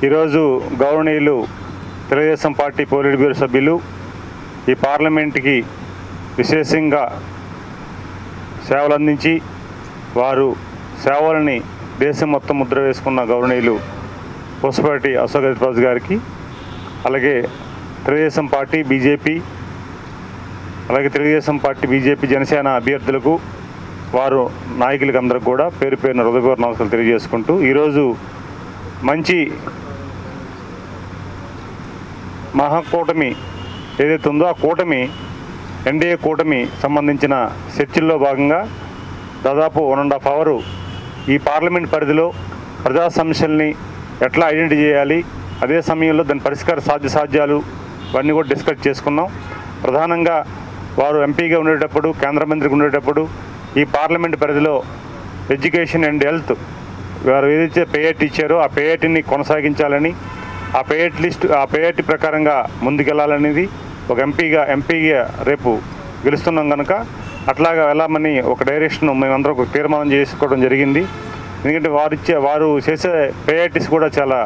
ఈరోజు గౌరవనీయులు Telugu Desam party polit bureau సభ్యులు ఈ పార్లమెంట్కి విశేషంగా సేవలు అందించి వారు సేవలని దేశం మొత్తం ముద్ర వేసుకున్న గౌరవనీయులు పుష్పటి అశోక్ గజపతిరాజు గారికి, అలాగే తెలుగుదేశం పార్టీ బీజేపీ జనసేన అభ్యర్థులకు వారు నాయకులకు అందరికి కూడా పేరు పేరున హృదయపూర్వక నమస్కారాలు తెలియజేసుకుంటూ, ఈరోజు మంచి మహాకూటమి ఏదైతే ఉందో ఆ కూటమి ఎన్డీఏ కూటమి సంబంధించిన చర్చల్లో భాగంగా దాదాపు 1.5 అవర్ ఈ పార్లమెంట్ పరిధిలో ప్రజా సమస్యల్ని ఎట్లా ఐడెంటిఫై చేయాలి, అదే సమయంలో దాని పరిష్కార సాధ్యాలు ఇవన్నీ కూడా డిస్కస్ చేసుకున్నాం. ప్రధానంగా వారు ఎంపీగా ఉండేటప్పుడు, కేంద్ర మంత్రిగా ఉండేటప్పుడు ఈ పార్లమెంట్ పరిధిలో ఎడ్యుకేషన్ అండ్ హెల్త్ వారు ఏదైతే పేఐటీ ఇచ్చారో ఆ పేఐటీని కొనసాగించాలని, ఆ పేఐటీ ప్రకారంగా ముందుకెళ్లాలనేది ఒక ఎంపీగా రేపు గెలుస్తున్నాం కనుక అట్లాగా వెళ్ళామని ఒక డైరెక్షన్ మేమందరం ఒక తీర్మానం చేసుకోవడం జరిగింది. ఎందుకంటే వారు చేసే పేఐటీస్ కూడా చాలా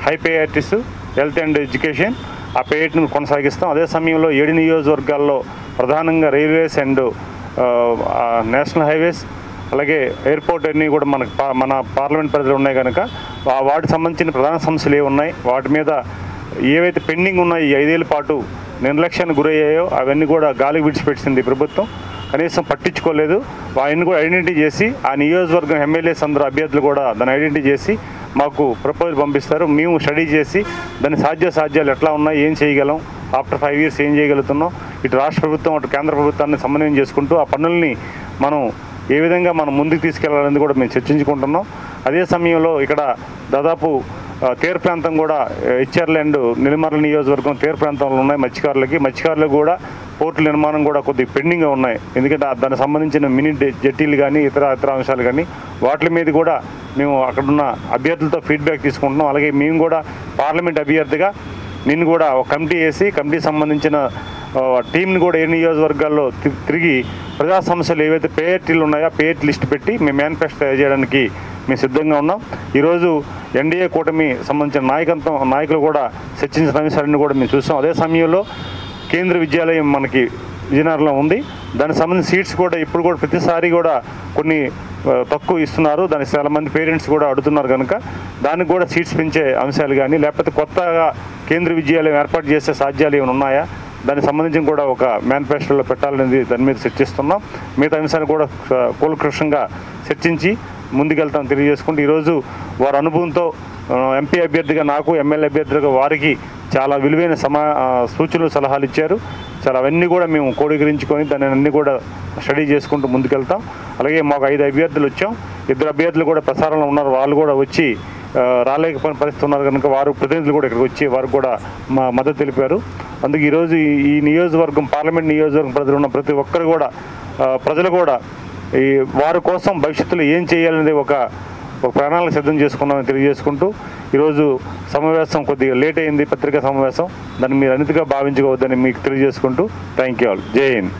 హై పేఐటీస్, హెల్త్ అండ్ ఎడ్యుకేషన్, ఆ పేఐటీని కొనసాగిస్తాం. అదే సమయంలో 7 నియోజకవర్గాల్లో ప్రధానంగా రైల్వేస్ అండ్ నేషనల్ హైవేస్ అలాగే ఎయిర్పోర్ట్ అన్నీ కూడా మన పార్లమెంట్ పరిధిలో ఉన్నాయి కనుక వాటికి సంబంధించిన ప్రధాన సమస్యలు ఏవి ఉన్నాయి, వాటి మీద ఏవైతే పెండింగ్ ఉన్నాయో ఈ 5 ఏళ్ల పాటు నిర్లక్ష్యానికి గురయ్యాయో అవన్నీ కూడా గాలికి విడిచిపెట్టింది ప్రభుత్వం, కనీసం పట్టించుకోలేదు. అవన్నీ కూడా ఐడెంటిఫై చేసి ఆ నియోజకవర్గం ఎమ్మెల్యేస్ అందరూ అభ్యర్థులు కూడా దాన్ని ఐడెంటిఫై చేసి మాకు ప్రపోజల్ పంపిస్తారు. మేము స్టడీ చేసి దాని సాధ్యాలు ఎట్లా ఉన్నాయి, ఏం చేయగలం, ఆఫ్టర్ 5 ఇయర్స్ ఏం చేయగలుగుతున్నాం, ఇటు రాష్ట్ర ప్రభుత్వం అటు కేంద్ర ప్రభుత్వాన్ని సమన్వయం చేసుకుంటూ ఆ పనుల్ని మనం ఏ విధంగా మనం ముందుకు తీసుకెళ్లాలని కూడా మేము చర్చించుకుంటున్నాం. అదే సమయంలో ఇక్కడ దాదాపు తీర ప్రాంతం కూడా హెచ్ఆర్ఎల్ అండ్ నెల్లిమర్ల నియోజకవర్గం తీర ప్రాంతంలో ఉన్నాయి. మత్స్యకారులకు కూడా పోర్టుల నిర్మాణం కూడా కొద్దిగా పెండింగ్గా ఉన్నాయి. ఎందుకంటే దానికి సంబంధించిన మినీ జెట్టీలు కానీ ఇతర అంశాలు కానీ వాటి మీద కూడా మేము అక్కడున్న అభ్యర్థులతో ఫీడ్బ్యాక్ తీసుకుంటున్నాం. అలాగే మేము కూడా పార్లమెంట్ అభ్యర్థిగా నిన్ను కూడా ఒక కమిటీ వేసి కమిటీ సంబంధించిన టీంని కూడా 7 నియోజకవర్గాల్లో తిరిగి ప్రజా సమస్యలు ఏవైతే పేఐటీలు ఉన్నాయో పేఐటీ లిస్ట్ పెట్టి మేము మేనిఫెస్టో తయారు చేయడానికి మేము సిద్ధంగా ఉన్నాం. ఈరోజు ఎన్డీఏ కూటమి సంబంధించిన నాయకులు కూడా చర్చించిన అంశాలన్నీ కూడా మేము చూసాం. అదే సమయంలో కేంద్ర విద్యాలయం మనకి విజయనగరంలో ఉంది. దానికి సంబంధించిన సీట్స్ కూడా ఇప్పుడు కూడా ప్రతిసారి కూడా కొన్ని తక్కువ ఇస్తున్నారు. దానికి చాలామంది పేరెంట్స్ కూడా అడుగుతున్నారు కనుక దానికి కూడా సీట్స్ పెంచే అంశాలు కానీ లేకపోతే కొత్తగా కేంద్ర విద్యాలయం ఏర్పాటు చేసే సాధ్యాలు ఏమైనా ఉన్నాయా, దానికి సంబంధించి కూడా ఒక మేనిఫెస్టోలో పెట్టాలనేది దాని మీద చర్చిస్తున్నాం. మిగతా అంశాన్ని కూడా కూలంకషంగా చర్చించి ముందుకెళ్తాం తెలియజేసుకుంటూ, ఈరోజు వారి అనుభవంతో ఎంపీ అభ్యర్థిగా నాకు, ఎమ్మెల్యే అభ్యర్థిగా వారికి చాలా విలువైన సూచనలు సలహాలు ఇచ్చారు. చాలా అవన్నీ కూడా మేము క్రోడీకరించుకొని దాన్ని అన్నీ కూడా స్టడీ చేసుకుంటూ ముందుకెళ్తాం. అలాగే మాకు 5 అభ్యర్థులు వచ్చాం, 2 అభ్యర్థులు కూడా ప్రసారంలో ఉన్నారు. వాళ్ళు కూడా వచ్చి రాలేకపోయిన పరిస్థితి ఉన్నారు కనుక వారు ప్రతినిధులు కూడా ఇక్కడికి వచ్చి వారికి కూడా మా మద్దతు తెలిపారు. అందుకే ఈరోజు ఈ నియోజకవర్గం పార్లమెంట్ నియోజకవర్గం ప్రజలు ఉన్న ప్రతి ఒక్కరు కూడా ప్రజలు కూడా ఈ వారి కోసం భవిష్యత్తులో ఏం చేయాలనేది ఒక ప్రణాళిక సిద్ధం చేసుకున్నామని తెలియజేసుకుంటూ, ఈరోజు సమావేశం కొద్దిగా లేట్ అయింది, పత్రికా సమావేశం, దాన్ని మీరు అనితిగా భావించుకోవద్దని మీకు తెలియజేసుకుంటూ థ్యాంక్ యూ ఆల్. జై హింద్.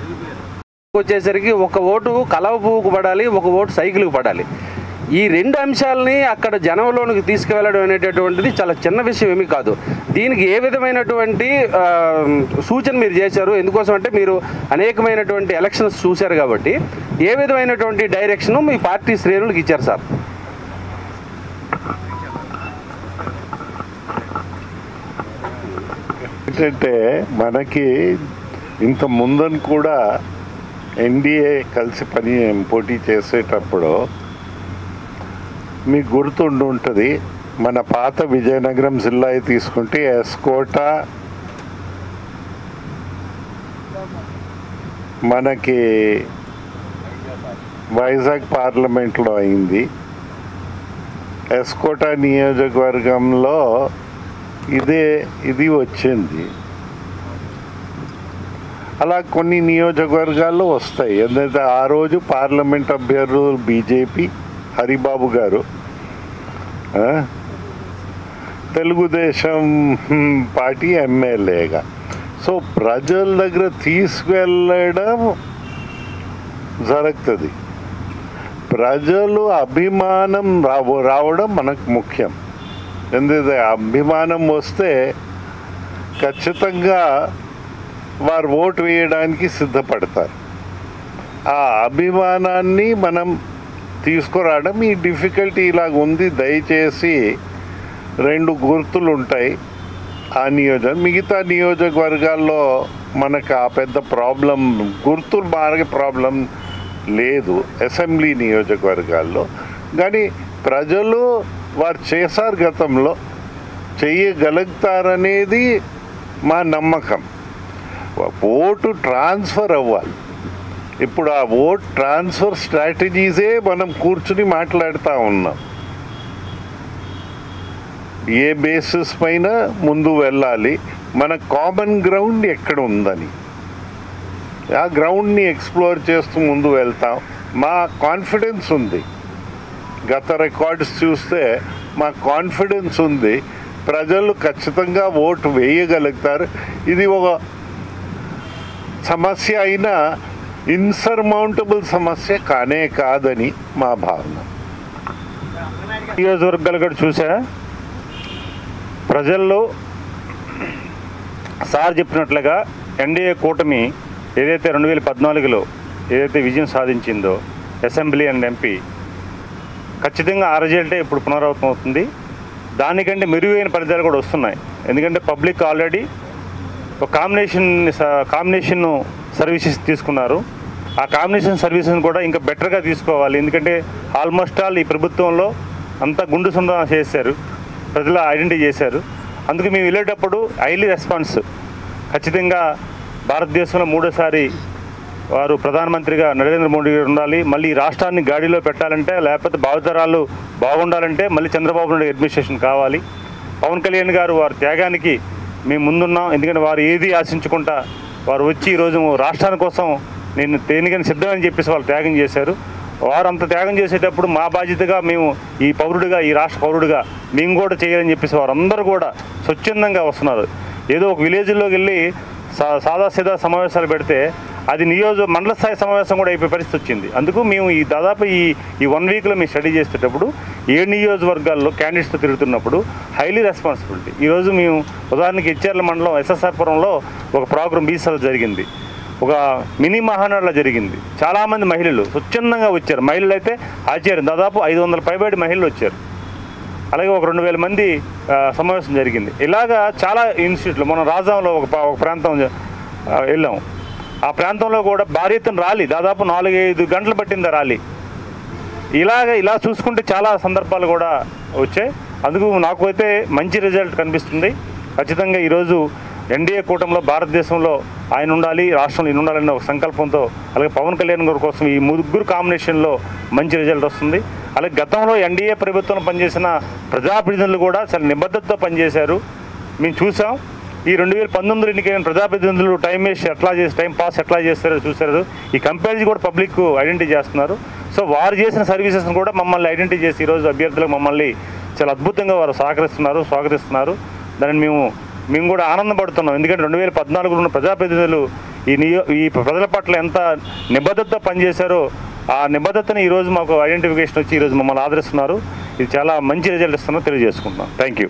వచ్చేసరికి ఒక ఓటు కలవ పువ్వుకు పడాలి, ఒక ఓటు సైకిల్కి పడాలి. ఈ 2 అంశాలని అక్కడ జనంలోనికి తీసుకువెళ్ళడం అనేటటువంటిది చాలా చిన్న విషయం ఏమీ కాదు. దీనికి ఏ విధమైనటువంటి సూచన మీరు చేశారు? ఎందుకోసం అంటే మీరు అనేకమైనటువంటి ఎలక్షన్స్ చూశారు కాబట్టి ఏ విధమైనటువంటి డైరెక్షను మీ పార్టీ శ్రేణులకు ఇచ్చారు సార్? ఏంటంటే మనకి ఇంత ముందని కూడా ఎన్డీఏ కలిసి పోటీ చేసేటప్పుడు మీకు గుర్తుండి ఉంటుంది, మన పాత విజయనగరం జిల్లా తీసుకుంటే ఎస్కోట మనకి వైజాగ్ పార్లమెంట్లో అయింది. ఎస్కోట నియోజకవర్గంలో ఇది వచ్చింది. అలా కొన్ని నియోజకవర్గాల్లో వస్తాయి. ఎందుకంటే ఆ రోజు పార్లమెంట్ అభ్యర్థులు బీజేపీ హరిబాబు గారు, తెలుగుదేశం పార్టీ ఎమ్మెల్యేగా. సో ప్రజల దగ్గర తీసుకువెళ్ళడం జరుగుతుంది. ప్రజలు అభిమానం రావడం మనకు ముఖ్యం. ఎందుకంటే అభిమానం వస్తే ఖచ్చితంగా వారు ఓటు వేయడానికి సిద్ధపడతారు. ఆ అభిమానాన్ని మనం తీసుకురావడం ఈ డిఫికల్టీ ఇలాగ ఉంది. దయచేసి 2 గుర్తులు ఉంటాయి ఆ మిగతా నియోజకవర్గాల్లో మనకు ఆ పెద్ద ప్రాబ్లం, గుర్తులు బాగా ప్రాబ్లం లేదు అసెంబ్లీ నియోజకవర్గాల్లో. కానీ ప్రజలు వారు చేశారు, గతంలో చేయగలుగుతారనేది మా నమ్మకం. ఓటు ట్రాన్స్ఫర్ అవ్వాలి. ఇప్పుడు ఆ ఓట్ ట్రాన్స్ఫర్ స్ట్రాటజీసే మనం కూర్చుని మాట్లాడుతూ ఉన్నాం. ఏ బేసిస్ పైన ముందు వెళ్ళాలి, మన కామన్ గ్రౌండ్ ఎక్కడ ఉందని ఆ గ్రౌండ్ని ఎక్స్ప్లోర్ చేస్తూ ముందు వెళ్తాం. మా కాన్ఫిడెన్స్ ఉంది, గత రికార్డ్స్ చూస్తే మా కాన్ఫిడెన్స్ ఉంది, ప్రజలు ఖచ్చితంగా ఓటు వేయగలుగుతారు. ఇది ఒక సమస్య అయినా ఇన్సర్మౌంటబుల్ సమస్య కానే కాదని మా భావన. నియోజకవర్గాలు కూడా చూసా, ప్రజల్లో సార్ చెప్పినట్లుగా ఎన్డీఏ కూటమి ఏదైతే 2014లో ఏదైతే విజయం సాధించిందో అసెంబ్లీ అండ్ ఎంపీ, ఖచ్చితంగా ఆ రిజల్టే ఇప్పుడు పునరావృతం అవుతుంది. దానికంటే మెరుగైన ఫలితాలు కూడా వస్తున్నాయి. ఎందుకంటే పబ్లిక్ ఆల్రెడీ ఒక కాంబినేషన్ సర్వీసెస్ తీసుకున్నారు. ఆ కాంబినేషన్ సర్వీసెస్ కూడా ఇంకా బెటర్గా తీసుకోవాలి. ఎందుకంటే ఆల్మోస్ట్ ఆల్ ఈ ప్రభుత్వంలో అంతా గుండు సుందర చేశారు, ప్రజలు ఐడెంటిఫై చేశారు. అందుకు మేము వెళ్ళేటప్పుడు హైలీ రెస్పాన్స్, ఖచ్చితంగా భారతదేశంలో 3వ వారు ప్రధానమంత్రిగా నరేంద్ర మోడీ గారు ఉండాలి, మళ్ళీ ఈ రాష్ట్రాన్ని గాడిలో పెట్టాలంటే, లేకపోతే భావితరాలు బాగుండాలంటే మళ్ళీ చంద్రబాబు నాయుడు అడ్మినిస్ట్రేషన్ కావాలి. పవన్ కళ్యాణ్ గారు వారి త్యాగానికి మేము ముందున్నాం. ఎందుకంటే వారు ఏది ఆశించుకుంటా వారు వచ్చి ఈరోజు రాష్ట్రాని కోసం నేను దేనికని సిద్ధమని చెప్పేసి వాళ్ళు త్యాగం చేశారు. వారు అంత త్యాగం చేసేటప్పుడు మా బాధ్యతగా మేము ఈ పౌరుడిగా, ఈ రాష్ట్ర పౌరుడిగా మేము కూడా చేయాలని చెప్పేసి వారందరూ కూడా స్వచ్ఛందంగా వస్తున్నారు. ఏదో ఒక విలేజ్లోకి వెళ్ళి సాదాసీదా సమావేశాలు పెడితే అది మండల స్థాయి సమావేశం కూడా అయిపోయే పరిస్థితి వచ్చింది. అందుకు మేము దాదాపు ఈ 1 వీక్లో మేము స్టడీ చేసేటప్పుడు 7 నియోజకవర్గాల్లో క్యాండిడేట్స్తో తిరుగుతున్నప్పుడు హైలీ రెస్పాన్సిబిలిటీ. ఈరోజు మేము ఉదాహరణకి హెచ్ఆర్ల మండలం ఎస్ఎస్ఆర్పురంలో ఒక ప్రోగ్రాం బీసీలో జరిగింది, ఒక మినీ మహానాడులో జరిగింది. చాలామంది మహిళలు స్వచ్ఛందంగా వచ్చారు. మహిళలు అయితే ఆశ్చర్యం, దాదాపు 500 పైబడి మహిళలు వచ్చారు. అలాగే ఒక 2000 మంది సమావేశం జరిగింది. ఇలాగా చాలా ఇన్స్టిట్యూట్లు, మనం రాజాంలో ఒక ప్రాంతం వెళ్ళాము. ఆ ప్రాంతంలో కూడా భారీ ఎత్తున ర్యాలీ, దాదాపు 4-5 గంటలు పట్టింది ర్యాలీ. ఇలా చూసుకుంటే చాలా సందర్భాలు కూడా వచ్చాయి. అందుకు నాకు అయితే మంచి రిజల్ట్ కనిపిస్తుంది. ఖచ్చితంగా ఈరోజు ఎన్డీఏ కూటమిలో భారతదేశంలో ఆయన ఉండాలి, రాష్ట్రంలో ఈయన ఉండాలనే ఒక సంకల్పంతో, అలాగే పవన్ కళ్యాణ్ గారి కోసం ఈ 3 కాంబినేషన్లో మంచి రిజల్ట్ వస్తుంది. అలాగే గతంలో ఎన్డీఏ ప్రభుత్వంలో పనిచేసిన ప్రజాప్రతినిధులు కూడా చాలా నిబద్ధతతో పనిచేశారు, మేము చూసాం. ఈ 2019 ఎన్నికైన ప్రజాప్రతినిధులు టైం పాస్ ఎట్లా చేస్తారో చూశారు. ఈ కంపారిజన్ కూడా పబ్లిక్ ఐడెంటిఫై చేస్తున్నారు. సో వారు చేసిన సర్వీసెస్ని కూడా మమ్మల్ని ఐడెంటిఫై చేసి ఈరోజు అభ్యర్థులకు మమ్మల్ని చాలా అద్భుతంగా వారు సహకరిస్తున్నారు, స్వాగతిస్తున్నారు. దానిని మేము కూడా ఆనందపడుతున్నాం. ఎందుకంటే 2014లో ఉన్న ప్రజాప్రతినిధులు ఈ ప్రజల పట్ల ఎంత నిబద్ధతతో పనిచేశారో ఆ నిబద్ధతని ఈరోజు మాకు ఐడెంటిఫికేషన్ వచ్చి ఈరోజు మమ్మల్ని ఆదరిస్తున్నారు. ఇది చాలా మంచి రిజల్ట్ ఇస్తున్నారు తెలియజేసుకుంటున్నాం. Thank you.